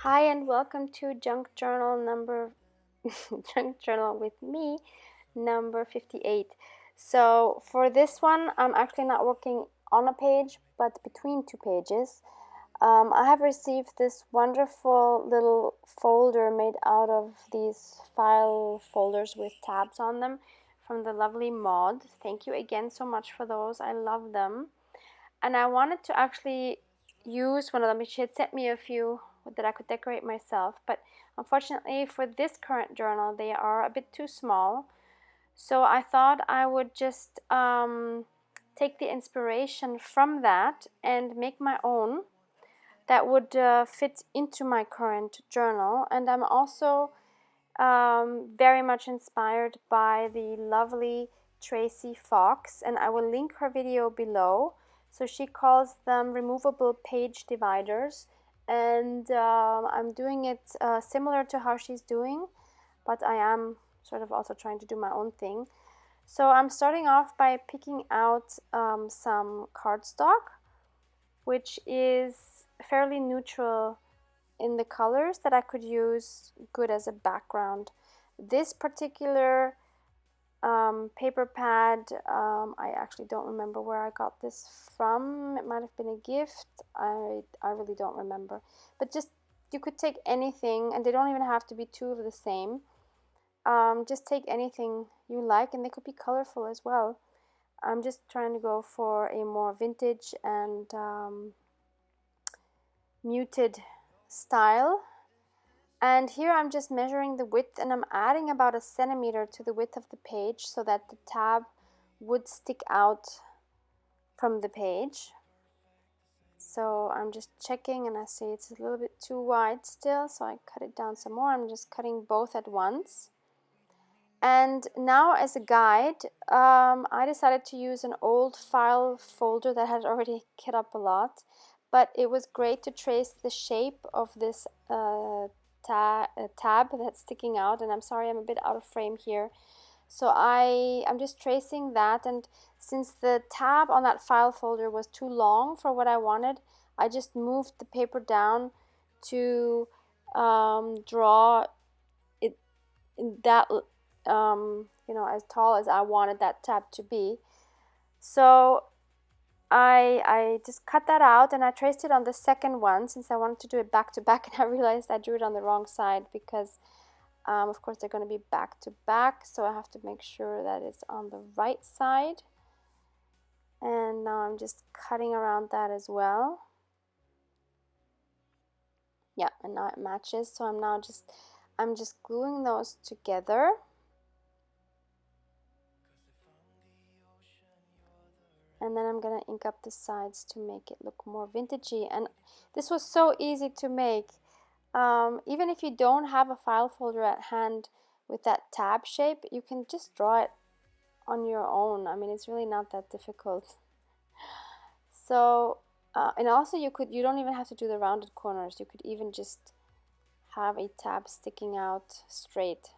Hi and welcome to Junk Journal number Junk Journal with me, number 58. So for this one, I'm actually not working on a page, but between two pages. I have received this wonderful little folder made out of these file folders with tabs on them from the lovely Maud. Thank you again so much for those. I love them. And I wanted to actually use one of them. She had sent me a few that I could decorate myself, but unfortunately for this current journal they are a bit too small, so I thought I would just take the inspiration from that and make my own that would fit into my current journal. And I'm also very much inspired by the lovely Tracie Fox, and I will link her video below. So she calls them removable page dividers, and I'm doing it similar to how she's doing, but I am sort of also trying to do my own thing. So I'm starting off by picking out some cardstock, which is fairly neutral in the colors that I could use good as a background. This particular paper pad, I actually don't remember where I got this from. It might have been a gift. I really don't remember. But just, you could take anything, and they don't even have to be two of the same. Just take anything you like, and they could be colorful as well. I'm just trying to go for a more vintage and muted style. And here I'm just measuring the width, and I'm adding about a centimeter to the width of the page so that the tab would stick out from the page. So I'm just checking, and I see it's a little bit too wide still, so I cut it down some more. I'm just cutting both at once. And now, as a guide, I decided to use an old file folder that had already cut up a lot, but it was great to trace the shape of this tab that's sticking out. And I'm sorry, I'm a bit out of frame here. So I'm just tracing that, and since the tab on that file folder was too long for what I wanted, I just moved the paper down to draw it in that as tall as I wanted that tab to be. So I just cut that out, and I traced it on the second one since I wanted to do it back to back, and I realized I drew it on the wrong side because of course they're going to be back to back, so I have to make sure that it's on the right side. And now I'm just cutting around that as well. Yeah, and now it matches, so I'm just gluing those together. And then I'm gonna ink up the sides to make it look more vintagey. And this was so easy to make. Even if you don't have a file folder at hand with that tab shape, you can just draw it on your own. I mean, it's really not that difficult. So, and also you don't even have to do the rounded corners. You could even just have a tab sticking out straight.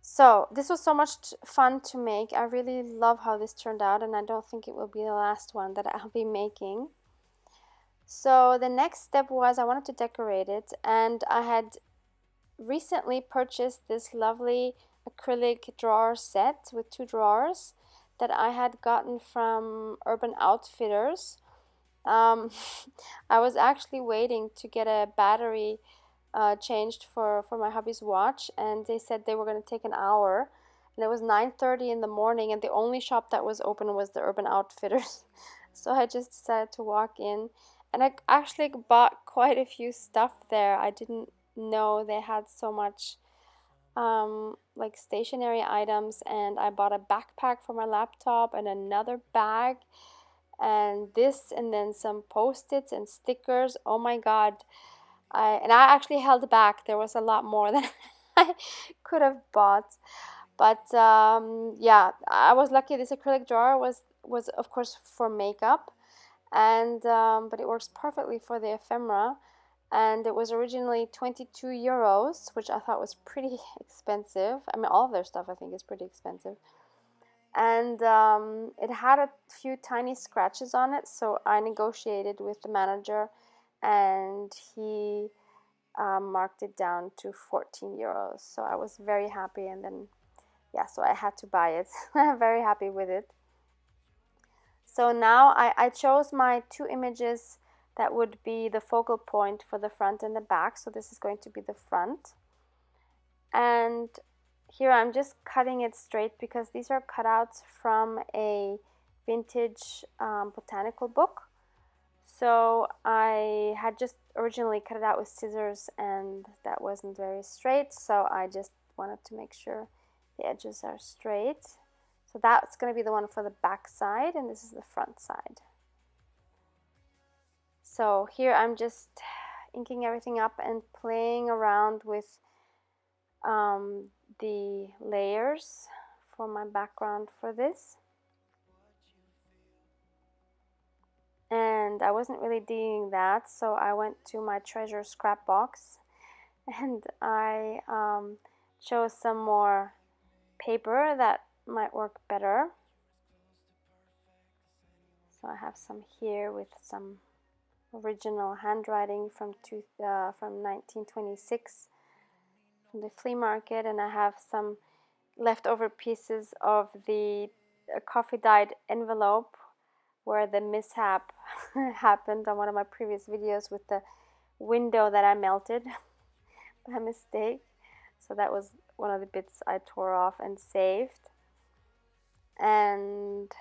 So this was so much fun to make. I really love how this turned out, and I don't think it will be the last one that I'll be making. So the next step was I wanted to decorate it, and I had recently purchased this lovely acrylic drawer set with 2 drawers that I had gotten from Urban Outfitters. I was actually waiting to get a battery changed for my hubby's watch, and they said they were going to take an hour, and it was 9:30 in the morning, and the only shop that was open was the Urban Outfitters. So I just decided to walk in, and I actually bought quite a few stuff there. I didn't know they had so much like stationery items, and I bought a backpack for my laptop and another bag and this, and then some post-its and stickers. Oh my god. I actually held back. There was a lot more than I could have bought, but yeah, I was lucky. This acrylic drawer was of course for makeup, and but it works perfectly for the ephemera, and it was originally 22 euros, which I thought was pretty expensive. I mean, all of their stuff I think is pretty expensive, and it had a few tiny scratches on it, so I negotiated with the manager and he marked it down to 14 euros. So I was very happy, and then yeah, so I had to buy it. I'm very happy with it. So now I chose my two images that would be the focal point for the front and the back. So this is going to be the front. And here I'm just cutting it straight because these are cutouts from a vintage botanical book. So I had just originally cut it out with scissors, and that wasn't very straight, so I just wanted to make sure the edges are straight. So that's going to be the one for the back side, and this is the front side. So here I'm just inking everything up and playing around with the layers for my background for this. And I wasn't really digging that, so I went to my treasure scrap box and I chose some more paper that might work better. So I have some here with some original handwriting from 1926 from the flea market, and I have some leftover pieces of the coffee dyed envelope where the mishap happened on one of my previous videos with the window that I melted by mistake. So that was one of the bits I tore off and saved. And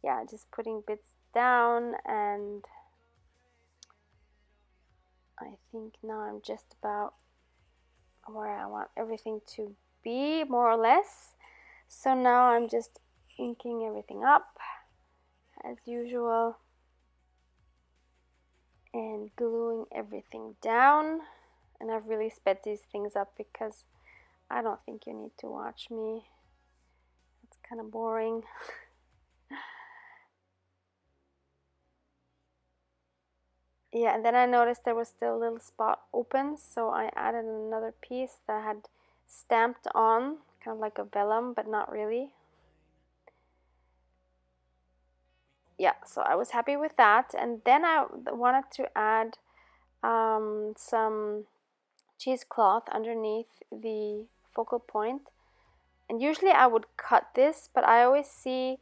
yeah, just putting bits down, and I think now I'm just about where I want everything to be, more or less. So now I'm just inking everything up as usual and gluing everything down. And I've really sped these things up because I don't think you need to watch me. It's kind of boring. Yeah, and then I noticed there was still a little spot open, so I added another piece that I had stamped on, kind of like a vellum, but not really. Yeah, so I was happy with that. And then I wanted to add some cheesecloth underneath the focal point. And usually I would cut this, but I always see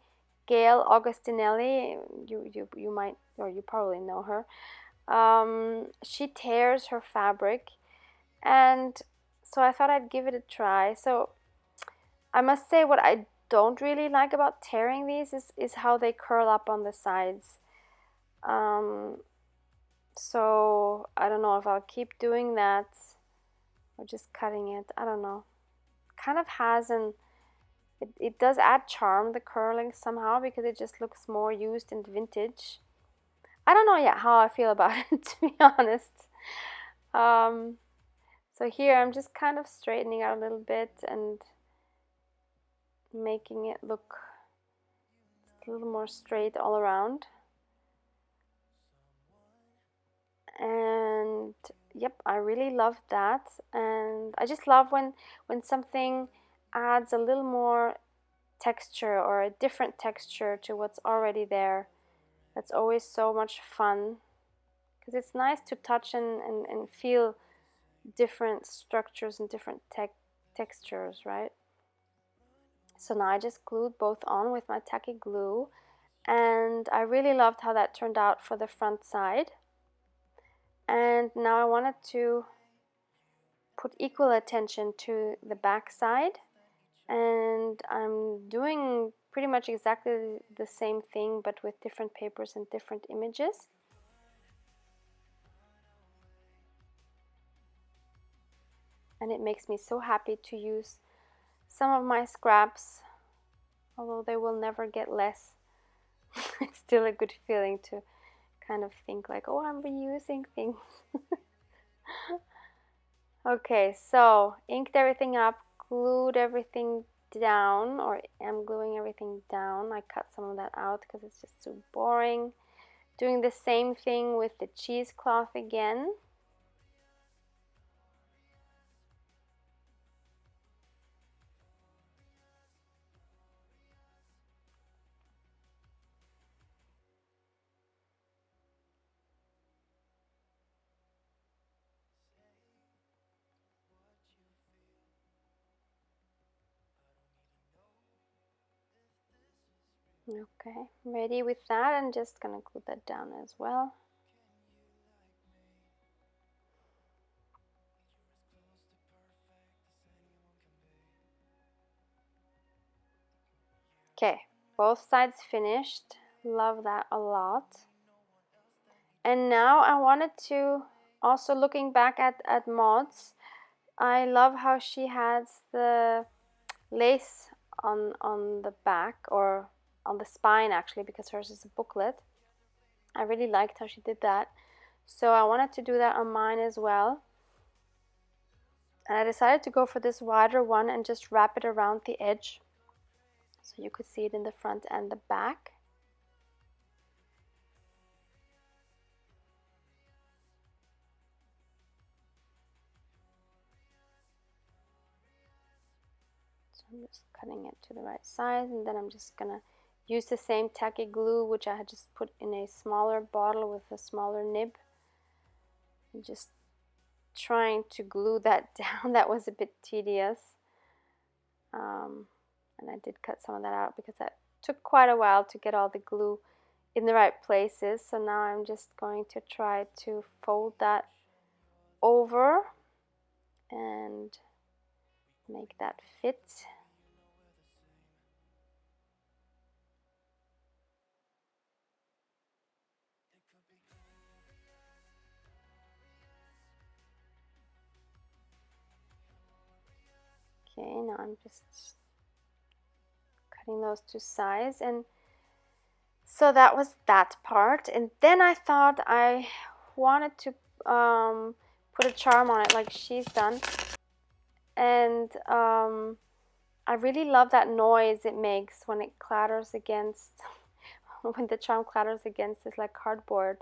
Gail Augustinelli, you might, or you probably know her. She tears her fabric, and so I thought I'd give it a try. So I must say what I don't really like about tearing these is how they curl up on the sides. So I don't know if I'll keep doing that or just cutting it. I don't know. Kind of has it does add charm, the curling, somehow, because it just looks more used and vintage. I don't know yet how I feel about it, to be honest. So here I'm just kind of straightening out a little bit and making it look a little more straight all around. And yep, I really love that. And I just love when something adds a little more texture or a different texture to what's already there. That's always so much fun, because it's nice to touch and feel different structures and different textures, right? So now I just glued both on with my tacky glue, and I really loved how that turned out for the front side. And now I wanted to put equal attention to the back side, and I'm doing pretty much exactly the same thing, but with different papers and different images. And it makes me so happy to use some of my scraps, although they will never get less. It's still a good feeling to kind of think like, oh, I'm reusing things. Okay, so inked everything up, glued everything down, or am gluing everything down. I cut some of that out because it's just too boring. Doing the same thing with the cheesecloth again. Okay, ready with that. I'm just gonna glue that down as well. Okay, both sides finished. Love that a lot. And now I wanted to, also looking back at Maud's, I love how she has the lace on the back, or on the spine actually, because hers is a booklet. I really liked how she did that. So I wanted to do that on mine as well. And I decided to go for this wider one and just wrap it around the edge, so you could see it in the front and the back. So I'm just cutting it to the right size, and then I'm just gonna use the same tacky glue which I had just put in a smaller bottle with a smaller nib. I'm just trying to glue that down. That was a bit tedious. And I did cut some of that out because that took quite a while to get all the glue in the right places. So now I'm just going to try to fold that over and make that fit. Okay, now I'm just cutting those to size, and so that was that part. And then I thought I wanted to put a charm on it like she's done, and I really love that noise it makes when it clatters against when the charm clatters against this like cardboard.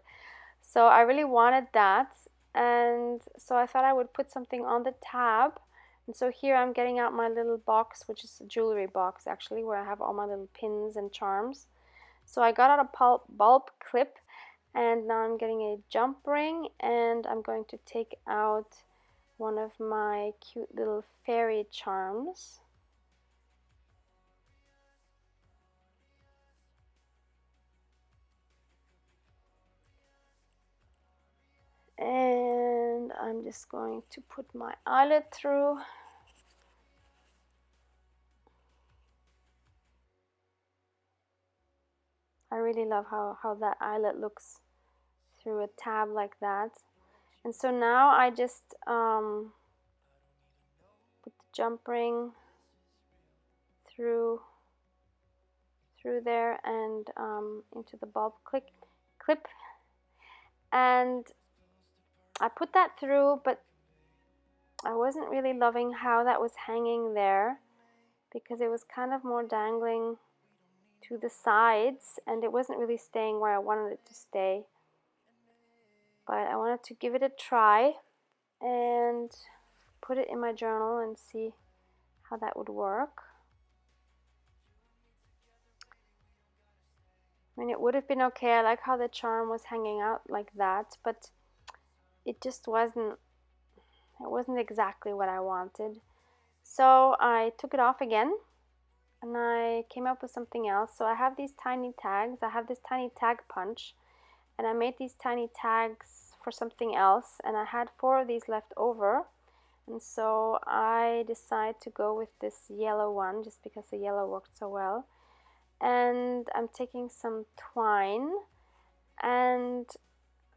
So I really wanted that, and so I thought I would put something on the tab. And so here I'm getting out my little box, which is a jewelry box actually, where I have all my little pins and charms. So I got out a bulb clip, and now I'm getting a jump ring, and I'm going to take out one of my cute little fairy charms. And I'm just going to put my eyelet through. I really love how that eyelet looks through a tab like that. And so now I just put the jump ring through there and into the bulb clip, and I put that through, but I wasn't really loving how that was hanging there, because it was kind of more dangling to the sides and it wasn't really staying where I wanted it to stay. But I wanted to give it a try and put it in my journal and see how that would work. I mean, it would have been okay. I like how the charm was hanging out like that, but it just wasn't exactly what I wanted. So I took it off again and I came up with something else. So I have these tiny tags. I have this tiny tag punch, and I made these tiny tags for something else, and I had 4 of these left over. And so I decided to go with this yellow one just because the yellow worked so well. And I'm taking some twine and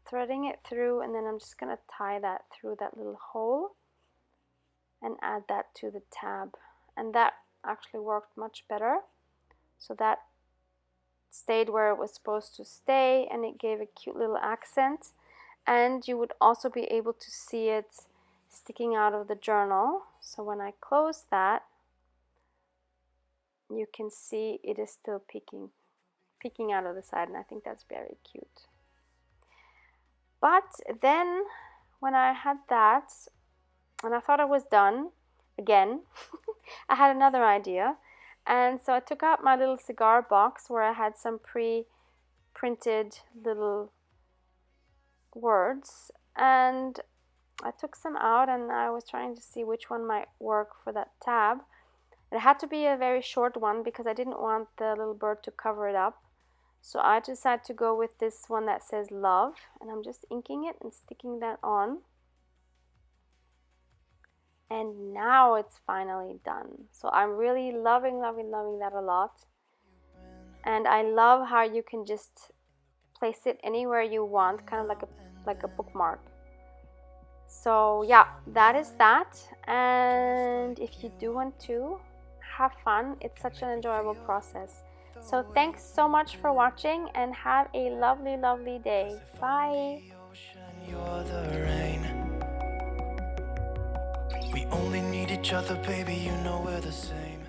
threading it through, and then I'm just gonna tie that through that little hole and add that to the tab. And that actually worked much better. So that stayed where it was supposed to stay, and it gave a cute little accent. And you would also be able to see it sticking out of the journal. So when I close that, you can see it is still peeking out of the side, and I think that's very cute. But then when I had that and I thought I was done again, I had another idea. And so I took out my little cigar box where I had some pre-printed little words, and I took some out and I was trying to see which one might work for that tab. It had to be a very short one because I didn't want the little bird to cover it up. So I decided to go with this one that says love, and I'm just inking it and sticking that on. And now it's finally done. So I'm really loving that a lot. And I love how you can just place it anywhere you want, kind of like a bookmark. So yeah, that is that. And if you do want to have fun, it's such an enjoyable process. So thanks so much for watching and have a lovely day. Bye. We only need each other, baby, you know we're the same.